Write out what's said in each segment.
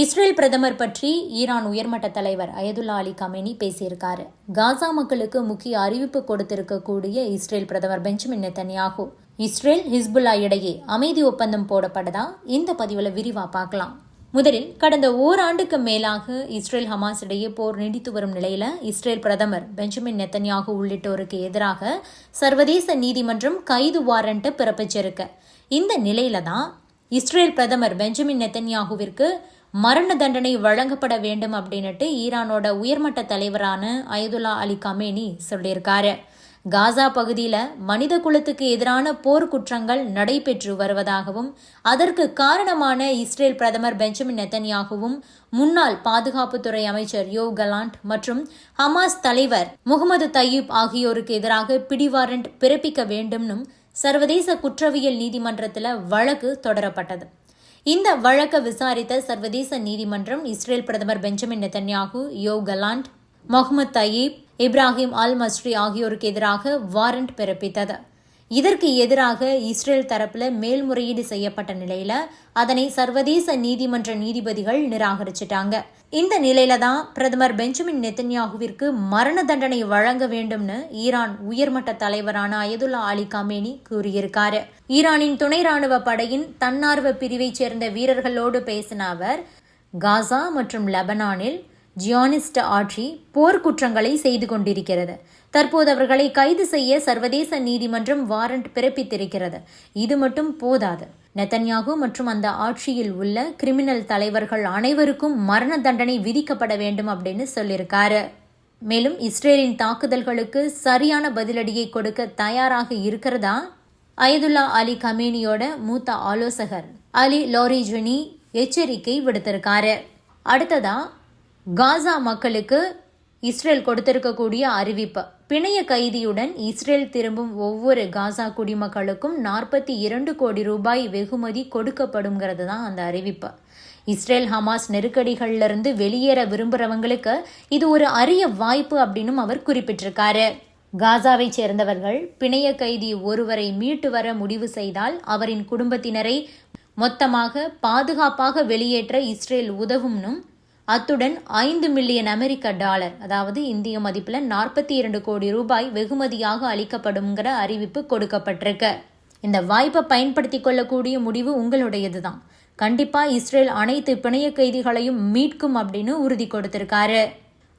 Israel பிரதமர் பற்றி Iran உயர்மட்ட தலைவர் அயதுல்லா அலி கமேனி பேசியிருக்காரு. காசா மக்களுக்கு முக்கிய அறிவிப்பு கொடுத்திருக்கக்கூடிய இஸ்ரேல் பிரதமர் பெஞ்சமின் நெத்தன்யாகு இஸ்ரேல் ஹிஸ்புல்லா இடையே அமைதி ஒப்பந்தம் போடப்பட்டதா இந்த பதிவுல விரிவா பார்க்கலாம். முதலில் கடந்த ஓராண்டுக்கு மேலாக இஸ்ரேல் ஹமாஸ் இடையே போர் நீடித்து வரும் நிலையில இஸ்ரேல் பிரதமர் பெஞ்சமின் நெத்தன்யாகு உள்ளிட்டோருக்கு எதிராக சர்வதேச நீதிமன்றம் கைது வாரண்ட் பிறப்பிச்சிருக்கு. இந்த நிலையில தான் இஸ்ரேல் பிரதமர் பெஞ்சமின் நெத்தன்யாகுவிற்கு மரண தண்டனை வழங்கப்பட வேண்டும் அப்படின்னுட்டு ஈரானோட உயர்மட்ட தலைவரான அயதுல்லா அலி கமேனி சொல்லியிருக்காரு. காசா பகுதியில் மனித குலத்துக்கு எதிரான போர் குற்றங்கள் நடைபெற்று வருவதாகவும் அதற்கு காரணமான இஸ்ரேல் பிரதமர் பெஞ்சமின் நெத்தன்யாகுவும் முன்னாள் பாதுகாப்புத்துறை அமைச்சர் யோவ் கலாண்ட் மற்றும் ஹமாஸ் தலைவர் முகமது தய்யிப் ஆகியோருக்கு எதிராக பிடிவாரண்ட் பிறப்பிக்க வேண்டும்னும் சர்வதேச குற்றவியல் நீதிமன்றத்தில் வழக்கு தொடரப்பட்டது. இந்த வழக்கை விசாரித்த சர்வதேச நீதிமன்றம் இஸ்ரேல் பிரதமர் Benjamin Netanyahu, Yoav Gallant, Mohammed Tayyib, Ibrahim al Masri ஆகியோருக்கு எதிராக வாரண்ட் பிறப்பித்தது. இதற்கு எதிராக இஸ்ரேல் தரப்புல மேல்முறையீடு செய்யப்பட்ட நிலையில அதனை சர்வதேச நீதிமன்ற நீதிபதிகள் நிராகரிச்சிட்டாங்க. இந்த நிலையில தான் பிரதமர் பெஞ்சமின் நெத்தன்யாகுவிற்கு மரண தண்டனை வழங்க வேண்டும்னு ஈரான் உயர்மட்ட தலைவரான அயதுல்லா அலி கமேனி கூறியிருக்காரு. ஈரானின் துணை ராணுவ படையின் தன்னார்வ பிரிவைச் சேர்ந்த வீரர்களோடு பேசின அவர், காசா மற்றும் லெபனானில் ஜியானிஸ்ட் ஆட்சி போர்க்குற்றங்களை செய்து கொண்டிருக்கிறது. தற்போது அவர்களை கைது செய்ய சர்வதேச நீதிமன்றம் வாரண்ட் பிறப்பித்திருக்கிறது. இது மட்டும் போதாது, நெத்தன்யாகு மற்றும் அந்த ஆட்சியில் உள்ள கிரிமினல் தலைவர்கள் அனைவருக்கும் மரண தண்டனை விதிக்கப்பட வேண்டும் அப்படின்னு சொல்லியிருக்காரு. மேலும் இஸ்ரேலின் தாக்குதல்களுக்கு சரியான பதிலடியை கொடுக்க தயாராக இருக்கிறதா அயதுல்லா அலி கமேனியோட மூத்த ஆலோசகர் அலி லோரிஜுனி எச்சரிக்கை விடுத்திருக்காரு. அடுத்ததா காசா மக்களுக்கு இஸ்ரேல் கொடுத்திருக்கக்கூடிய அறிவிப்பு, பிணைய கைதியுடன் இஸ்ரேல் திரும்பும் ஒவ்வொரு காசா குடிமக்களுக்கும் 42 கோடி ரூபாய் வெகுமதி கொடுக்கப்படுங்கிறது தான் அந்த அறிவிப்பு. இஸ்ரேல் ஹமாஸ் நெருக்கடிகளிலிருந்து வெளியேற விரும்புகிறவங்களுக்கு இது ஒரு அரிய வாய்ப்பு அப்படின்னும் அவர் குறிப்பிட்டிருக்காரு. காசாவை சேர்ந்தவர்கள் பிணைய கைதி ஒருவரை மீட்டு வர முடிவு செய்தால் அவரின் குடும்பத்தினரை மொத்தமாக பாதுகாப்பாக வெளியேற்ற இஸ்ரேல் உதவும்னும், அத்துடன் 5 மில்லியன் அமெரிக்க டாலர், அதாவது இந்திய மதிப்பில் 42 கோடி ரூபாய் வெகுமதியாக அளிக்கப்படும்ங்கிற அறிவிப்பு கொடுக்கப்பட்டிருக்கு. இந்த வாய்ப்பை பயன்படுத்தி கொள்ளக்கூடிய முடிவு உங்களுடையதுதான். கண்டிப்பா இஸ்ரேல் அனைத்து பிணைய கைதிகளையும் மீட்கும் அப்படின்னு உறுதி கொடுத்திருக்காரு.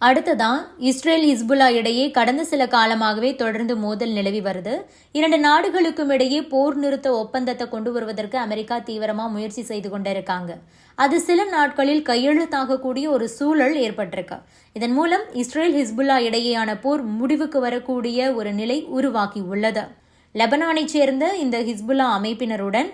அடுத்ததான் இஸ்ரேல் ஹிஸ்புல்லா இடையே கடந்த சில காலமாகவே தொடர்ந்து மோதல் நிலவி வருது. 2 நாடுகளுக்கும் இடையே போர் நிறுத்த ஒப்பந்தத்தை கொண்டு வருவதற்கு அமெரிக்கா தீவிரமா முயற்சி செய்து கொண்டிருக்காங்க. அது சில நாட்களில் கையெழுத்தாகக்கூடிய ஒரு சூழல் ஏற்பட்டிருக்கு. இதன் மூலம் இஸ்ரேல் ஹிஸ்புல்லா இடையேயான போர் முடிவுக்கு வரக்கூடிய ஒரு நிலை உருவாகி உள்ளது. லெபனானை சேர்ந்த இந்த ஹிஸ்புல்லா அமைப்பினருடன்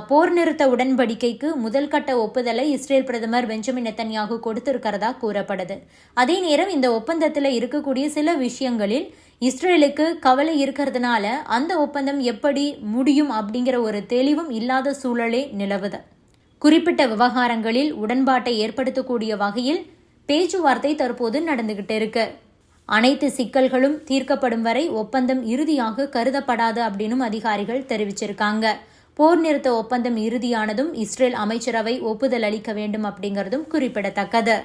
போர் நிறுத்த உடன்படிக்கைக்கு முதல் கட்ட ஒப்புதலை இஸ்ரேல் பிரதமர் பெஞ்சமின் நெத்தன்யாகு கொடுத்திருக்கிறதா கூறப்படுது. அதே நேரம் இந்த ஒப்பந்தத்தில் இருக்கக்கூடிய சில விஷயங்களில் இஸ்ரேலுக்கு கவலை இருக்கிறதுனால அந்த ஒப்பந்தம் எப்படி முடியும் அப்படிங்கிற ஒரு தெளிவும் இல்லாத சூழலே நிலவுது. குறிப்பிட்ட விவகாரங்களில் உடன்பாட்டை ஏற்படுத்தக்கூடிய வகையில் பேச்சுவார்த்தை தற்போது நடந்துகிட்டு இருக்கு. அனைத்து சிக்கல்களும் தீர்க்கப்படும் வரை ஒப்பந்தம் இறுதியாக கருதப்படாது அப்படின்னு அதிகாரிகள் தெரிவிச்சிருக்காங்க. போர் நிறுத்த ஒப்பந்தம் இறுதியானதும் இஸ்ரேல் அமைச்சரவை ஒப்புதல் அளிக்க வேண்டும் அப்படிங்கிறதும் குறிப்பிடத்தக்கது.